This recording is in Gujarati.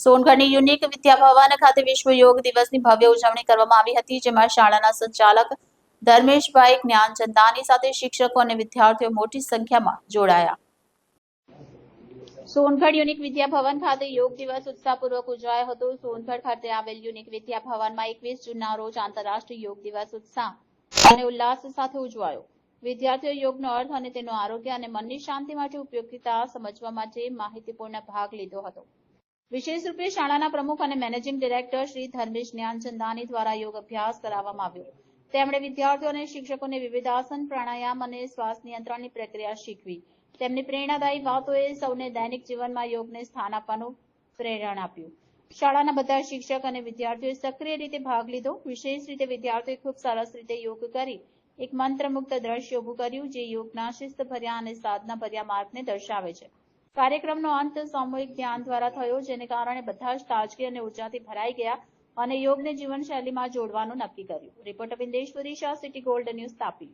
સોનગઢની યુનિક વિદ્યાભવન ખાતે વિશ્વ યોગ દિવસની ભવ્ય ઉજવણી કરવામાં આવી હતી, જેમાં શાળાના સંચાલક ધર્મેશભાઈ જ્ઞાનચંદાની સાથે શિક્ષકો અને વિદ્યાર્થીઓ મોટી સંખ્યામાં જોડાયા. સોનગઢ યુનિક વિદ્યાભવન ખાતે યોગ દિવસ ઉત્સાહપૂર્વક ઉજવાયો હતો. સોનગઢ ખાતે આવેલ યુનિક વિદ્યાભવનમાં 21 જૂનના રોજ આંતરરાષ્ટ્રીય યોગ દિવસ ઉત્સાહ અને ઉલ્લાસ સાથે ઉજવાયો. વિદ્યાર્થીઓ યોગનો અર્થ અને તેનો આરોગ્ય અને મનની શાંતિ માટે ઉપયોગિતા સમજવા માટે માહિતીપૂર્ણ ભાગ લીધો હતો. વિશેષ રૂપે શાળાના પ્રમુખ અને મેનેજિંગ ડિરેક્ટર શ્રી ધર્મેશ જ્ઞાનચંદાની દ્વારા યોગ અભ્યાસ કરાવવામાં આવ્યો. તેમણે વિદ્યાર્થીઓ અને શિક્ષકોને વિવિધ આસન, પ્રાણાયામ અને શ્વાસ નિયંત્રણની પ્રક્રિયા શીખવી. તેમની પ્રેરણાદાયી વાતોએ સૌને દૈનિક જીવનમાં યોગને સ્થાન આપવાનું પ્રેરણા આપ્યું. શાળાના બધા શિક્ષક અને વિદ્યાર્થીઓએ સક્રિય રીતે ભાગ લીધો. વિશેષ રીતે વિદ્યાર્થીઓએ ખૂબ સરસ રીતે યોગ કરી એક મંત્રમુગ્ધ દ્રશ્ય ઊભું કર્યું, જે યોગના શિસ્તભર્યા અને સાધનાભર્યા માર્ગને દર્શાવે છે. કાર્યક્રમનો અંત સામૂહિક ધ્યાન દ્વારા થયો, જેને કારણે બધા જ તાજગી અને ઉર્જાથી ભરાઈ ગયા અને યોગને જીવનશૈલીમાં જોડવાનું નક્કી કર્યું. Reporter Vindeshwari Shah, city gold news, Tapi.